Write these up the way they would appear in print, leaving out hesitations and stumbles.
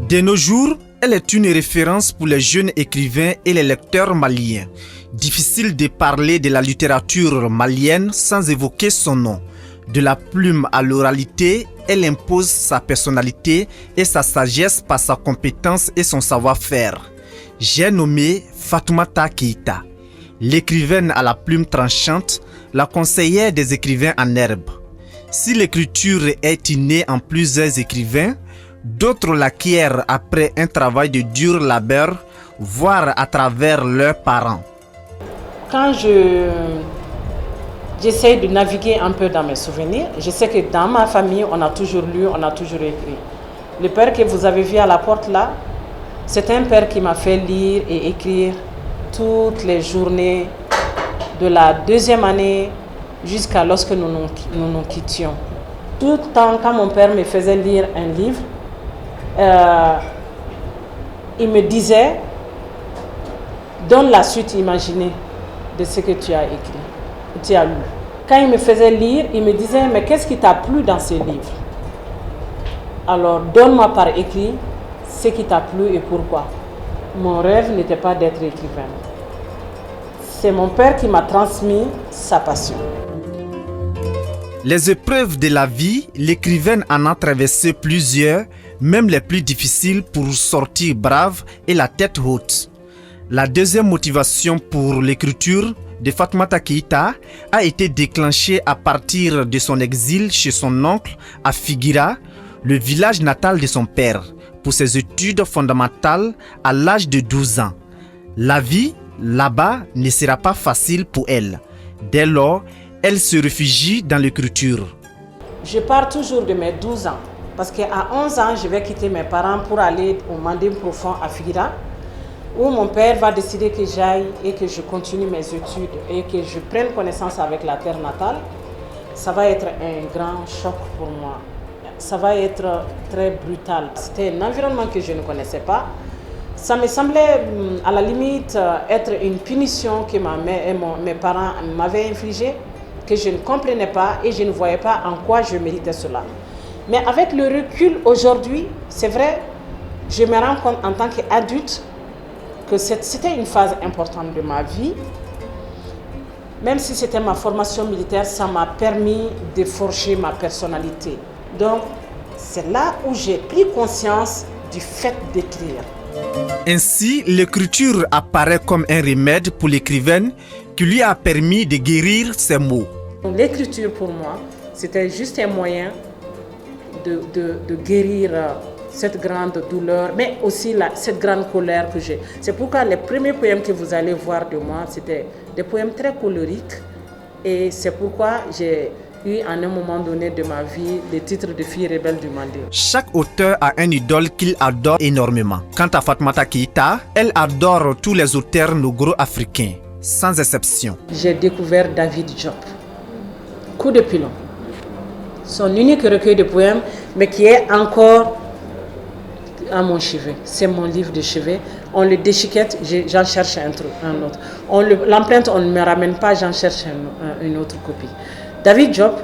De nos jours, elle est une référence pour les jeunes écrivains et les lecteurs maliens. Difficile de parler de la littérature malienne sans évoquer son nom. De la plume à l'oralité, elle impose sa personnalité et sa sagesse par sa compétence et son savoir-faire. J'ai nommé Fatoumata Keïta, l'écrivaine à la plume tranchante, la conseillère des écrivains en herbe. Si l'écriture est innée en plusieurs écrivains, d'autres l'acquièrent après un travail de dur labeur, voire à travers leurs parents. Quand j'essaie de naviguer un peu dans mes souvenirs, je sais que dans ma famille, on a toujours lu, on a toujours écrit. Le père que vous avez vu à la porte là, c'est un père qui m'a fait lire et écrire toutes les journées de la deuxième année jusqu'à lorsque nous nous quittions. Tout le temps, quand mon père me faisait lire un livre, il me disait, donne la suite imaginée de ce que tu as écrit, tu as lu. Quand il me faisait lire, il me disait, mais qu'est-ce qui t'a plu dans ce livre? Alors, donne-moi par écrit ce qui t'a plu et pourquoi. Mon rêve n'était pas d'être écrivain. C'est mon père qui m'a transmis sa passion. Les épreuves de la vie, l'écrivaine en a traversé plusieurs, même les plus difficiles pour sortir brave et la tête haute. La deuxième motivation pour l'écriture de Fatoumata Keïta a été déclenchée à partir de son exil chez son oncle à Figuira, le village natal de son père, pour ses études fondamentales à l'âge de 12 ans. La vie là-bas ne sera pas facile pour elle. Dès lors, elle se réfugie dans l'écriture. Je pars toujours de mes 12 ans, parce qu'à 11 ans, je vais quitter mes parents pour aller au Manding profond à Figuira, où mon père va décider que j'aille et que je continue mes études et que je prenne connaissance avec la terre natale. Ça va être un grand choc pour moi. Ça va être très brutal. C'était un environnement que je ne connaissais pas. Ça me semblait à la limite être une punition que mes parents m'avaient infligée, que je ne comprenais pas et je ne voyais pas en quoi je méritais cela. Mais avec le recul aujourd'hui, c'est vrai, je me rends compte en tant qu'adulte que c'était une phase importante de ma vie. Même si c'était ma formation militaire, ça m'a permis de forger ma personnalité. Donc, c'est là où j'ai pris conscience du fait d'écrire. Ainsi, l'écriture apparaît comme un remède pour l'écrivaine qui lui a permis de guérir ses maux. L'écriture pour moi, c'était juste un moyen de guérir cette grande douleur, mais aussi cette grande colère que j'ai. C'est pourquoi les premiers poèmes que vous allez voir de moi, c'était des poèmes très colériques. Et c'est pourquoi j'ai eu, à un moment donné de ma vie, le titre de fille rebelle du Manding. Chaque auteur a un idole qu'il adore énormément. Quant à Fatoumata Keïta, elle adore tous les auteurs nogro-africains, sans exception. J'ai découvert David Diop, Coup de pilon. Son unique recueil de poèmes, mais qui est encore à mon chevet. C'est mon livre de chevet. On le déchiquette, j'en cherche un autre. L'empreinte, on ne me ramène pas, j'en cherche une autre copie. David Diop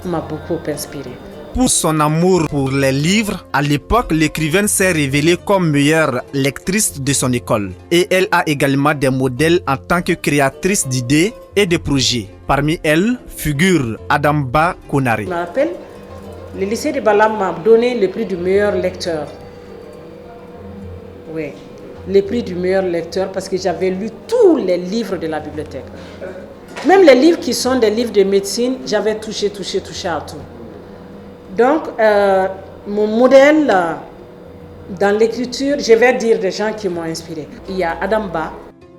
m'a beaucoup inspiré. Pour son amour pour les livres, à l'époque, l'écrivaine s'est révélée comme meilleure lectrice de son école. Et elle a également des modèles en tant que créatrice d'idées et de projets. Parmi elles figure Adamba Konaré. Je me rappelle, le lycée de Balam m'a donné le prix du meilleur lecteur. Oui, le prix du meilleur lecteur parce que j'avais lu tous les livres de la bibliothèque. Même les livres qui sont des livres de médecine, j'avais touché à tout. Donc, mon modèle dans l'écriture, je vais dire des gens qui m'ont inspiré. Il y a Adamba.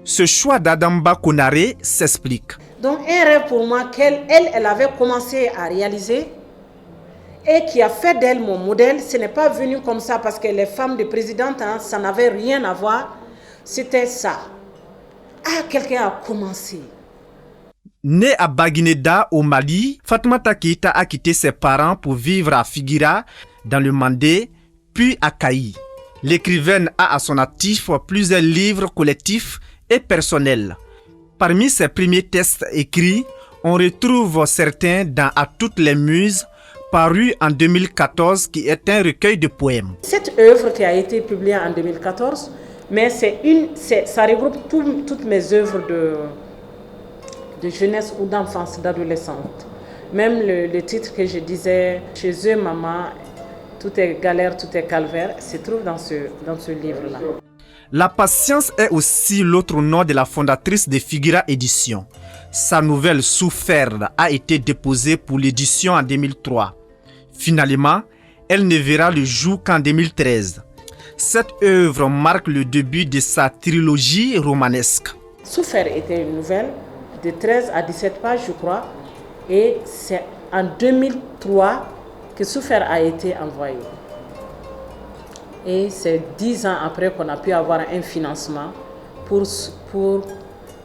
Ce choix d'Adamba Konaré s'explique. Donc, un rêve pour moi qu'elle avait commencé à réaliser et qui a fait d'elle mon modèle. Ce n'est pas venu comme ça parce que les femmes de présidente, ça n'avait rien à voir. C'était ça. Ah, quelqu'un a commencé. Née à Baguineda au Mali, Fatoumata Keïta a quitté ses parents pour vivre à Figuira, dans le Mandé, puis à Kaï. L'écrivaine a à son actif plusieurs livres collectifs et personnels. Parmi ses premiers textes écrits, on retrouve certains dans À toutes les muses, paru en 2014, qui est un recueil de poèmes. Cette œuvre qui a été publiée en 2014, mais ça regroupe toutes mes œuvres de jeunesse ou d'enfance, d'adolescente. Même le titre que je disais, chez eux, maman, tout est galère, tout est calvaire, se trouve dans ce livre-là. La patience est aussi l'autre nom de la fondatrice de Figura Édition. Sa nouvelle Souffert a été déposée pour l'édition en 2003. Finalement, elle ne verra le jour qu'en 2013. Cette œuvre marque le début de sa trilogie romanesque. Souffert était une nouvelle de 13 à 17 pages, je crois. Et c'est en 2003 que Souffert a été envoyé. Et c'est 10 ans après qu'on a pu avoir un financement pour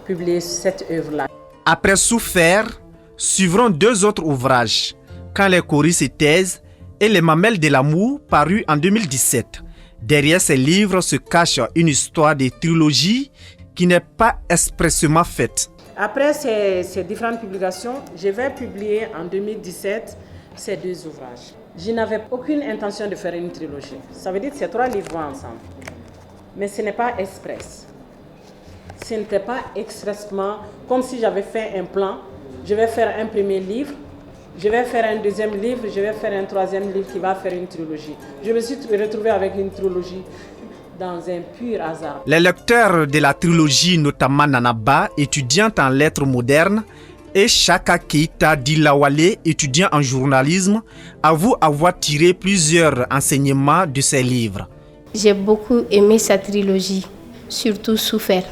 publier cette œuvre-là. Après Souffert, suivront 2 autres ouvrages, Quand les coris se taisent et Les mamelles de l'amour, parus en 2017. Derrière ces livres se cache une histoire de trilogie qui n'est pas expressément faite. Après ces différentes publications, je vais publier en 2017 ces 2 ouvrages. Je n'avais aucune intention de faire une trilogie. Ça veut dire que ces 3 livres vont ensemble. Mais ce n'est pas express. Ce n'était pas expressement comme si j'avais fait un plan. Je vais faire un premier livre, je vais faire un deuxième livre, je vais faire un troisième livre qui va faire une trilogie. Je me suis retrouvée avec une trilogie dans un pur hasard. Les lecteurs de la trilogie, notamment Nanaba, étudiante en lettres modernes, et Chaka Keita Dilawale, étudiant en journalisme, avouent avoir tiré plusieurs enseignements de ces livres. J'ai beaucoup aimé sa trilogie, surtout Souffert.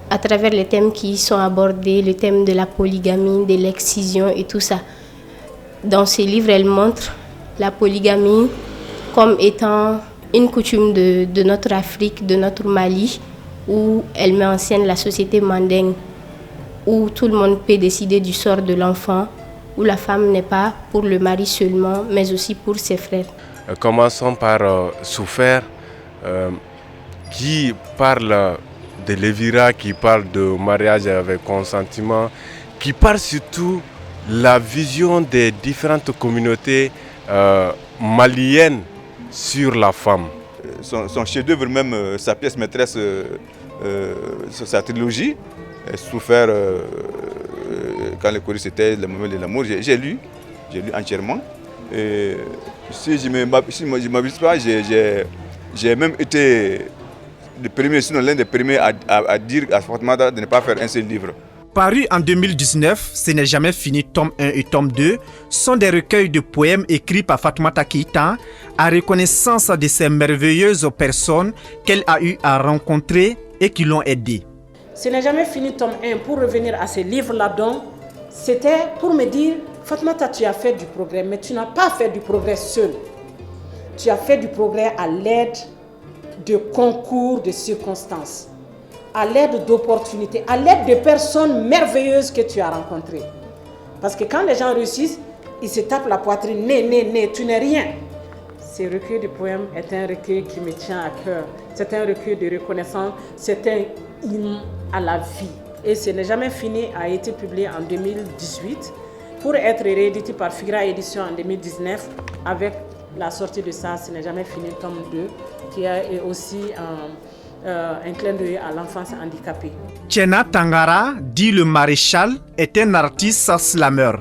À travers les thèmes qui sont abordés, le thème de la polygamie, de l'excision et tout ça. Dans ce livre, elle montre la polygamie comme étant une coutume de notre Afrique, de notre Mali, où elle met en scène la société mandingue, où tout le monde peut décider du sort de l'enfant, où la femme n'est pas pour le mari seulement, mais aussi pour ses frères. Commençons par Souffert, qui parle de l'évira, qui parle de mariage avec consentement, qui parle surtout de la vision des différentes communautés maliennes sur la femme. Son chef-d'œuvre, même sa pièce maîtresse, sa trilogie, Souffert, Quand les coris se taisent, Les mamelles de l'amour, j'ai lu entièrement. Et si je ne m'abuse pas, j'ai même été le premier, sinon l'un des premiers à dire à Fatoumata de ne pas faire un seul livre. Paru en 2019, Ce n'est jamais fini, tome 1 et tome 2, sont des recueils de poèmes écrits par Fatoumata Keita à reconnaissance de ces merveilleuses personnes qu'elle a eu à rencontrer et qui l'ont aidée. Ce n'est jamais fini, tome 1, pour revenir à ces livres-là, donc, c'était pour me dire, Fatoumata, tu as fait du progrès, mais tu n'as pas fait du progrès seul. Tu as fait du progrès à l'aide de concours, de circonstances, à l'aide d'opportunités, à l'aide de personnes merveilleuses que tu as rencontrées. Parce que quand les gens réussissent, ils se tapent la poitrine, né, tu n'es rien. Ce recueil de poèmes est un recueil qui me tient à cœur. C'est un recueil de reconnaissance, c'est un hymne à la vie. Et Ce n'est jamais fini a été publié en 2018 pour être réédité par Figura Édition en 2019 avec la sortie de ça, Ce n'est jamais fini, tome 2, qui est aussi un clin d'œil à l'enfance handicapée. Tchena Tangara, dit le maréchal, est un artiste slammer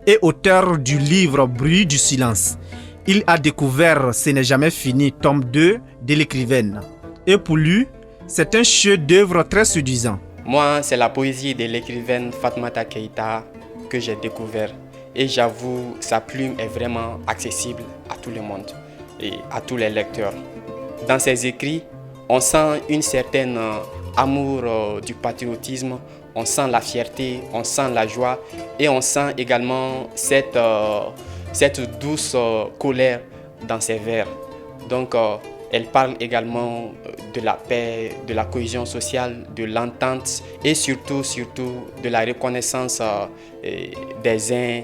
et auteur du livre Bruit du silence. Il a découvert Ce n'est jamais fini, tome 2 de l'écrivaine. Et pour lui, c'est un chef-d'œuvre très séduisant. Moi, c'est la poésie de l'écrivaine Fatoumata Keita que j'ai découvert. Et j'avoue, sa plume est vraiment accessible à tout le monde et à tous les lecteurs. Dans ses écrits, on sent une certaine amour du patriotisme, on sent la fierté, on sent la joie et on sent également cette douce colère dans ses vers. Donc, elle parle également de la paix, de la cohésion sociale, de l'entente et surtout de la reconnaissance des uns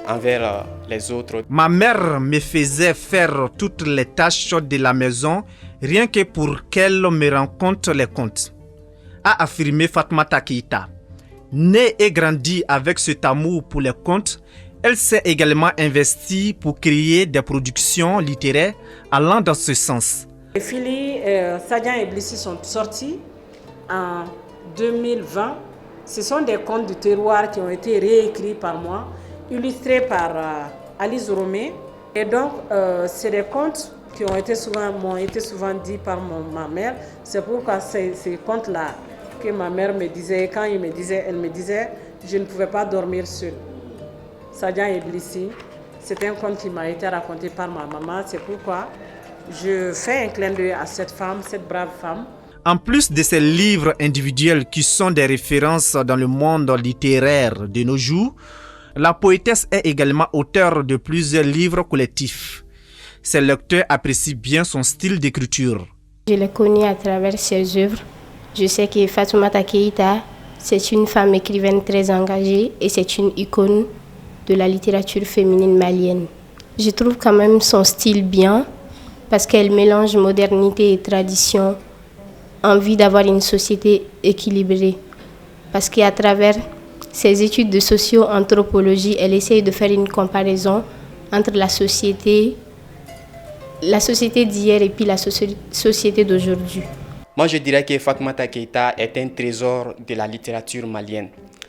envers les autres. Ma mère me faisait faire toutes les tâches de la maison rien que pour qu'elle me raconte les contes, a affirmé Fatoumata Keita. Née et grandie avec cet amour pour les contes, Elle s'est également investie pour créer des productions littéraires allant dans ce sens. Les filles Sadian et Blissi sont sortis en 2020. Ce sont des contes du terroir qui ont été réécrits par moi, illustrés par Alice Romé. Et donc, c'est des contes qui m'ont été souvent dits par ma mère. C'est pourquoi ces contes-là que ma mère me disait, quand elle me disait, je ne pouvais pas dormir seule. Sadian et Blissi, c'est un conte qui m'a été raconté par ma maman. C'est pourquoi je fais un clin d'œil à cette femme, cette brave femme. En plus de ces livres individuels qui sont des références dans le monde littéraire de nos jours, la poétesse est également auteure de plusieurs livres collectifs. Ses lecteurs apprécient bien son style d'écriture. Je l'ai connue à travers ses œuvres. Je sais que Fatoumata Keïta, c'est une femme écrivaine très engagée et c'est une icône de la littérature féminine malienne. Je trouve quand même son style bien parce qu'elle mélange modernité et tradition, envie d'avoir une société équilibrée. Parce qu'à travers ses études de socio-anthropologie, elle essaye de faire une comparaison entre la société d'hier et puis la société d'aujourd'hui. Moi, je dirais que Fatoumata Keïta est un trésor de la littérature malienne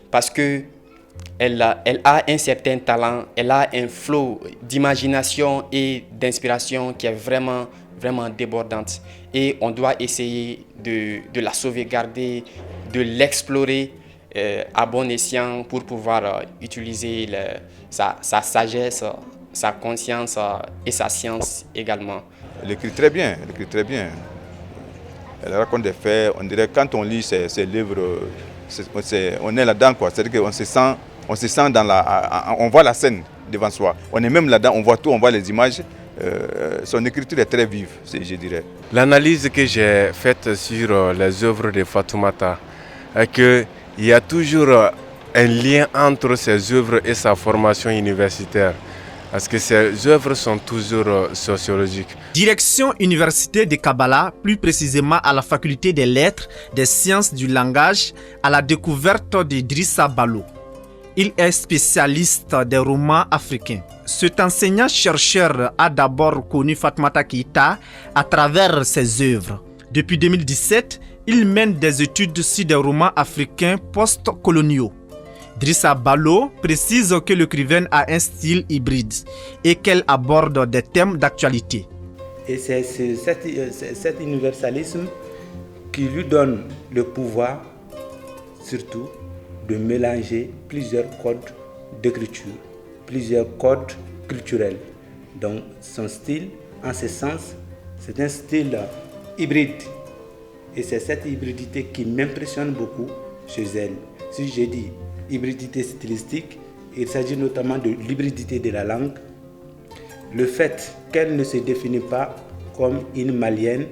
parce qu'elle a un certain talent, elle a un flot d'imagination et d'inspiration qui est vraiment, vraiment débordante. Et on doit essayer de la sauvegarder, de l'explorer à bon escient pour pouvoir utiliser sa sagesse, sa conscience et sa science également. Elle écrit très bien, elle écrit très bien. Elle raconte des faits, on dirait quand on lit ses livres, on est là-dedans quoi. C'est-à-dire qu'on se sent on voit la scène devant soi. On est même là-dedans, on voit tout, on voit les images. Son écriture est très vive, je dirais. L'analyse que j'ai faite sur les œuvres de Fatoumata est qu'il y a toujours un lien entre ses œuvres et sa formation universitaire. Parce que ces œuvres sont toujours sociologiques. Direction Université de Kabbalah, plus précisément à la faculté des lettres, des sciences du langage, à la découverte d'Idrissa Balo. Il est spécialiste des romans africains. Cet enseignant-chercheur a d'abord connu Fatoumata Keïta à travers ses œuvres. Depuis 2017, il mène des études sur des romans africains post-coloniaux. Idrissa Balo précise que l'écrivaine a un style hybride et qu'elle aborde des thèmes d'actualité. Et c'est cet universalisme qui lui donne le pouvoir, surtout, de mélanger plusieurs codes d'écriture, plusieurs codes culturels. Donc son style, en ce sens, c'est un style hybride. Et c'est cette hybridité qui m'impressionne beaucoup chez elle. Si je dis hybridité stylistique, il s'agit notamment de l'hybridité de la langue, le fait qu'elle ne se définit pas comme une malienne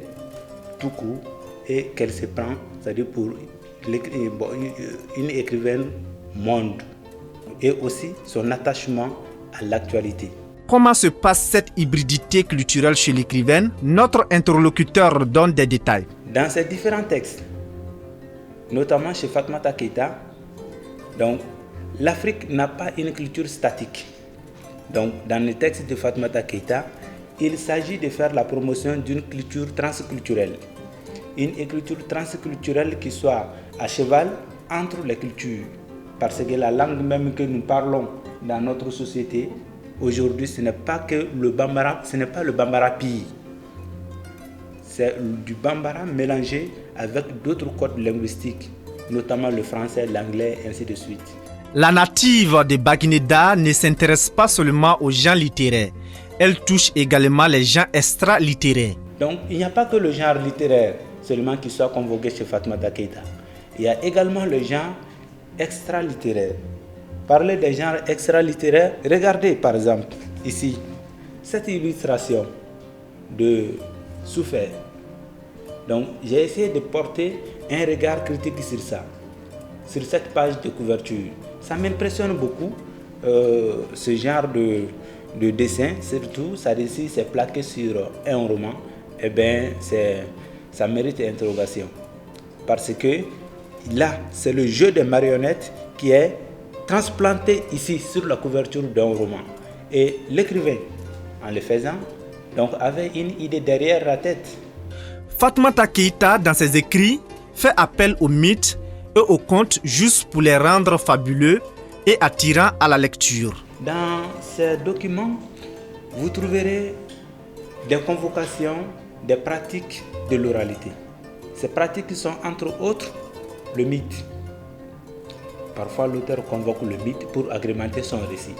tout court et qu'elle se prend, c'est-à-dire pour une écrivaine monde, et aussi son attachement à l'actualité. Comment se passe cette hybridité culturelle chez l'écrivaine? Notre interlocuteur donne des détails. Dans ces différents textes, notamment chez Fatoumata Keïta, donc l'Afrique n'a pas une culture statique. Donc dans le texte de Fatoumata Keïta, il s'agit de faire la promotion d'une culture transculturelle. Une écriture transculturelle qui soit à cheval entre les cultures. Parce que la langue même que nous parlons dans notre société, aujourd'hui, ce n'est pas que le Bambara, ce n'est pas le Bambara Pi. C'est du Bambara mélangé avec d'autres codes linguistiques, notamment le français, l'anglais, et ainsi de suite. La native de Baguineda ne s'intéresse pas seulement aux gens littéraires. Elle touche également les gens extra-littéraires. Donc, il n'y a pas que le genre littéraire seulement qui soit convoqué chez Fatoumata Keïta. Il y a également le genre extra-littéraire. Parler des genres extra-littéraires, regardez par exemple ici, cette illustration de Souffert. Donc, j'ai essayé de porter un regard critique sur ça, sur cette page de couverture. Ça m'impressionne beaucoup, ce genre de dessin, surtout, ça ici, c'est plaqué sur un roman. Eh bien, ça mérite interrogation. Parce que là, c'est le jeu des marionnettes qui est transplanter ici sur la couverture d'un roman. Et l'écrivain, en le faisant, donc avait une idée derrière la tête. Fatoumata Keïta, dans ses écrits, fait appel aux mythes et aux contes juste pour les rendre fabuleux et attirants à la lecture. Dans ces documents, vous trouverez des convocations, des pratiques de l'oralité. Ces pratiques sont entre autres le mythe. Parfois l'auteur convoque le mythe pour agrémenter son récit.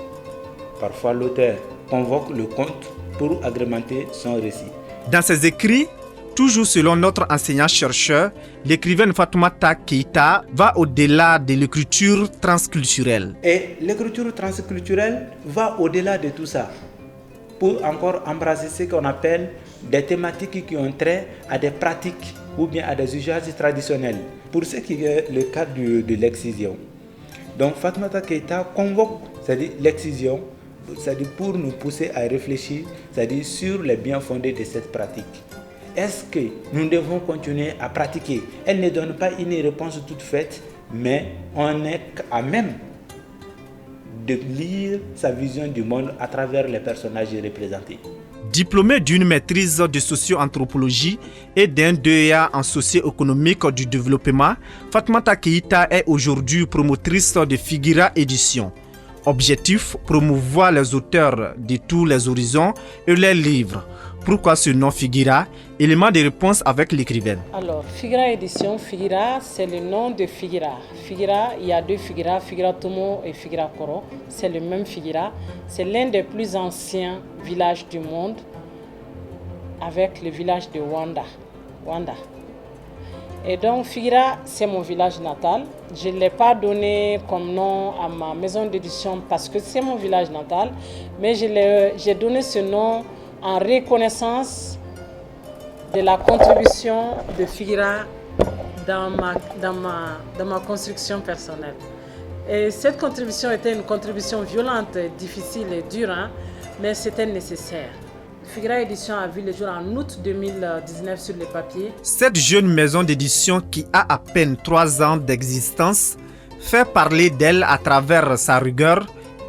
Parfois l'auteur convoque le conte pour agrémenter son récit. Dans ses écrits, toujours selon notre enseignant-chercheur, l'écrivaine Fatoumata Keïta va au-delà de l'écriture transculturelle. Et l'écriture transculturelle va au-delà de tout ça, pour encore embrasser ce qu'on appelle des thématiques qui ont trait à des pratiques ou bien à des usages traditionnels. Pour ce qui est le cas de l'excision. Donc Fatoumata Keïta convoque, c'est-à-dire l'excision, c'est-à-dire pour nous pousser à réfléchir, c'est-à-dire sur les bien fondés de cette pratique. Est-ce que nous devons continuer à pratiquer? Elle ne donne pas une réponse toute faite, mais on est à même de lire sa vision du monde à travers les personnages représentés. Diplômée d'une maîtrise de socio-anthropologie et d'un DEA en socio-économique du développement, Fatoumata Keïta est aujourd'hui promotrice de Figuira Édition. Objectif, promouvoir les auteurs de tous les horizons et leurs livres. Pourquoi ce nom Figuira? Élément de réponse avec l'écrivaine. Alors, Figuira Édition, Figuira, c'est le nom de Figuira. Figuira, il y a deux Figuira, Figuira Tomo et Figuira Koro. C'est le même Figuira. C'est l'un des plus anciens villages du monde avec le village de Wanda. Et donc, Figuira, c'est mon village natal. Je ne l'ai pas donné comme nom à ma maison d'édition parce que c'est mon village natal, mais j'ai donné ce nom en reconnaissance de la contribution de Figuira dans ma construction personnelle. Et cette contribution était une contribution violente, difficile et dure, mais c'était nécessaire. Figuira Édition a vu le jour en août 2019 sur le papier. Cette jeune maison d'édition qui a à peine 3 ans d'existence fait parler d'elle à travers sa rigueur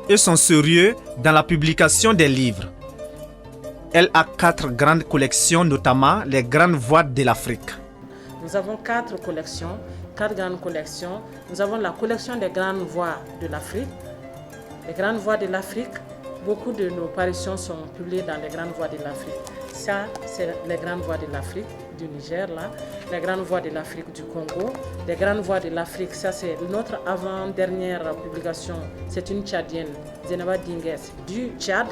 et son sérieux dans la publication des livres. Elle a 4 grandes collections, notamment les grandes voix de l'Afrique. Nous avons 4 grandes collections. Nous avons la collection des grandes voix de l'Afrique. Les grandes voix de l'Afrique, beaucoup de nos parutions sont publiées dans les grandes voix de l'Afrique. Ça, c'est les grandes voix de l'Afrique du Niger, là. Les grandes voix de l'Afrique du Congo. Les grandes voix de l'Afrique, ça c'est notre avant-dernière publication. C'est une Tchadienne, Zenaba Dingues, du Tchad.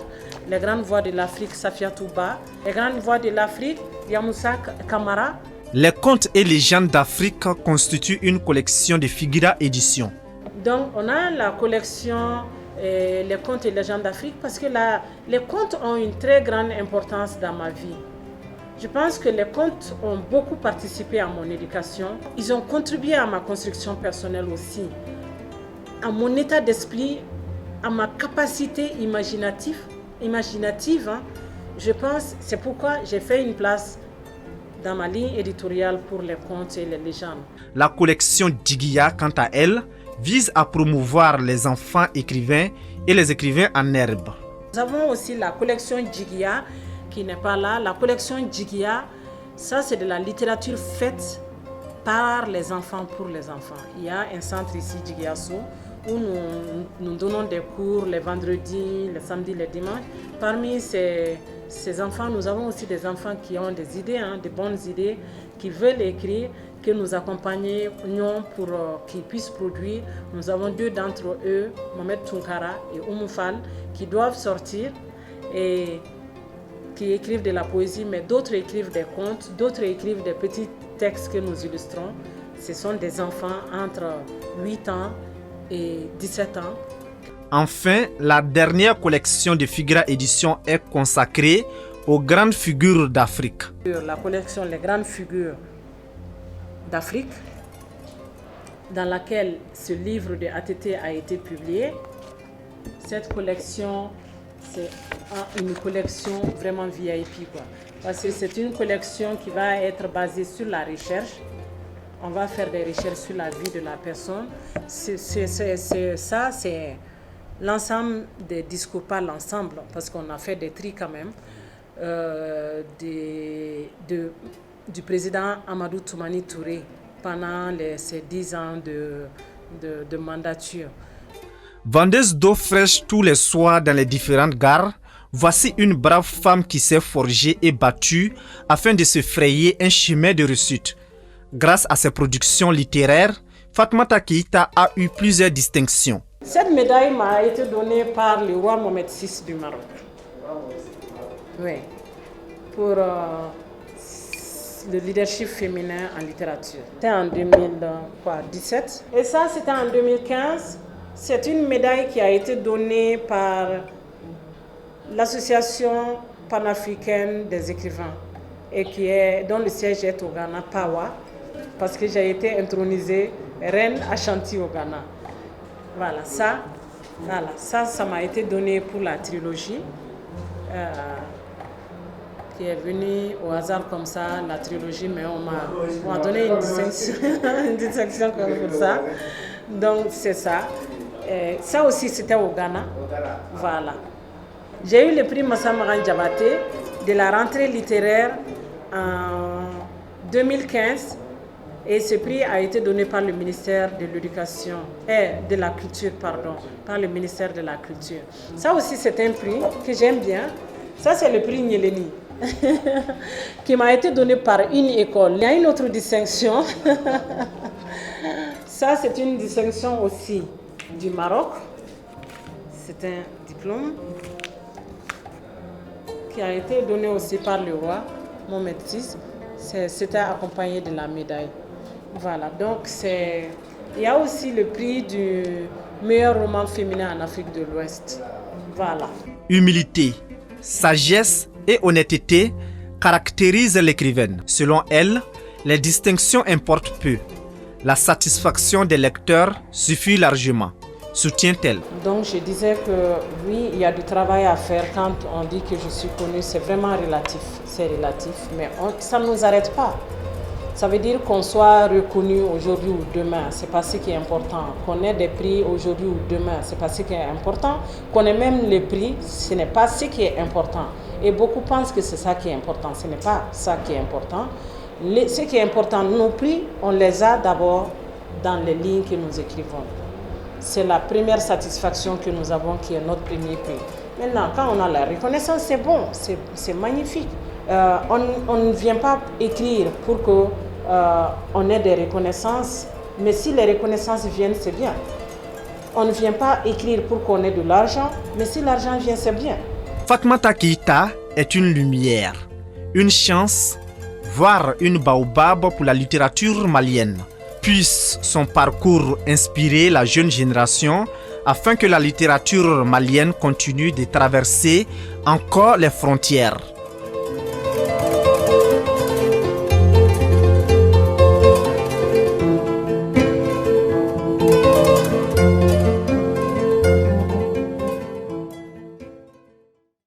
Les grandes voix de l'Afrique, Safia Touba. Les grandes voix de l'Afrique, Yamoussa Kamara. Les contes et légendes d'Afrique constituent une collection de Figuira Édition. Donc on a la collection les contes et légendes d'Afrique parce que les contes ont une très grande importance dans ma vie. Je pense que les contes ont beaucoup participé à mon éducation. Ils ont contribué à ma construction personnelle aussi, à mon état d'esprit, à ma capacité imaginative. Je pense, c'est pourquoi j'ai fait une place dans ma ligne éditoriale pour les contes et les légendes. La collection Djiguiya, quant à elle, vise à promouvoir les enfants écrivains et les écrivains en herbe. Nous avons aussi la collection Djiguiya qui n'est pas là. La collection Djiguiya, ça c'est de la littérature faite par les enfants pour les enfants. Il y a un centre ici, Djiguiyasso, où nous donnons des cours les vendredis, les samedis, les dimanches. Parmi ces enfants, nous avons aussi des enfants qui ont des idées, des bonnes idées, qui veulent écrire, que nous accompagnons pour qu'ils puissent produire. Nous avons 2 d'entre eux, Mohamed Tunkara et Oumoufal, qui doivent sortir et qui écrivent de la poésie, mais d'autres écrivent des contes, d'autres écrivent des petits textes que nous illustrons. Ce sont des enfants entre 8 ans et 17 ans. Enfin, la dernière collection de Figuira Édition est consacrée aux grandes figures d'Afrique. La collection Les grandes figures d'Afrique, dans laquelle ce livre de ATT a été publié. Cette collection, c'est une collection vraiment VIP, quoi. Parce que c'est une collection qui va être basée sur la recherche. on va faire des recherches sur la vie de la personne. C'est l'ensemble des discours, pas l'ensemble, parce qu'on a fait des tris quand même, du président Amadou Toumani Touré pendant ces 10 ans de mandature. Vendeuse d'eau fraîche tous les soirs dans les différentes gares, voici une brave femme qui s'est forgée et battue afin de se frayer un chemin de réussite. Grâce à ses productions littéraires, Fatoumata Keïta a eu plusieurs distinctions. Cette médaille m'a été donnée par le roi Mohamed VI du Maroc. Oui, pour le leadership féminin en littérature. C'était en 2017. Et ça, c'était en 2015. C'est une médaille qui a été donnée par l'Association panafricaine des écrivains et dont le siège est au Ghana, PAWA, parce que j'ai été intronisée reine Ashanti au Ghana. Voilà, ça m'a été donné pour la trilogie qui est venue au hasard comme ça, la trilogie, mais on m'a donné une distinction comme ça. Donc c'est ça. Et ça aussi c'était au Ghana. Voilà. J'ai eu le prix Massa Maran Diabaté de la rentrée littéraire en 2015 et ce prix a été donné par le ministère de l'Éducation et de la Culture, par le ministère de la Culture. Ça aussi c'est un prix que j'aime bien. Ça c'est le prix Nyeleni qui m'a été donné par une école. Il y a une autre distinction. Ça c'est une distinction aussi du Maroc. C'est un diplôme qui a été donné aussi par le roi Mohamed VI. C'était accompagné de la médaille. Voilà, donc il y a aussi le prix du meilleur roman féminin en Afrique de l'Ouest. Voilà. Humilité, sagesse et honnêteté caractérisent l'écrivaine. Selon elle, les distinctions importent peu. La satisfaction des lecteurs suffit largement, soutient-elle. Donc je disais que oui, il y a du travail à faire quand on dit que je suis connue, c'est vraiment relatif. C'est relatif, mais ça ne nous arrête pas. Ça veut dire qu'on soit reconnu aujourd'hui ou demain, c'est pas ce qui est important. Qu'on ait des prix aujourd'hui ou demain, c'est pas ce qui est important. Qu'on ait même les prix, ce n'est pas ce qui est important. Et beaucoup pensent que c'est ça qui est important. Ce n'est pas ça qui est important. Ce qui est important, nos prix, on les a d'abord dans les lignes que nous écrivons. C'est la première satisfaction que nous avons qui est notre premier prix. Maintenant, quand on a la reconnaissance, c'est bon, c'est magnifique. On ne vient pas écrire pour qu'on ait des reconnaissances, mais si les reconnaissances viennent, c'est bien. On ne vient pas écrire pour qu'on ait de l'argent, mais si l'argent vient, c'est bien. Fatoumata Keïta est une lumière, une chance, voire une baobab pour la littérature malienne. Puisse son parcours inspirer la jeune génération afin que la littérature malienne continue de traverser encore les frontières.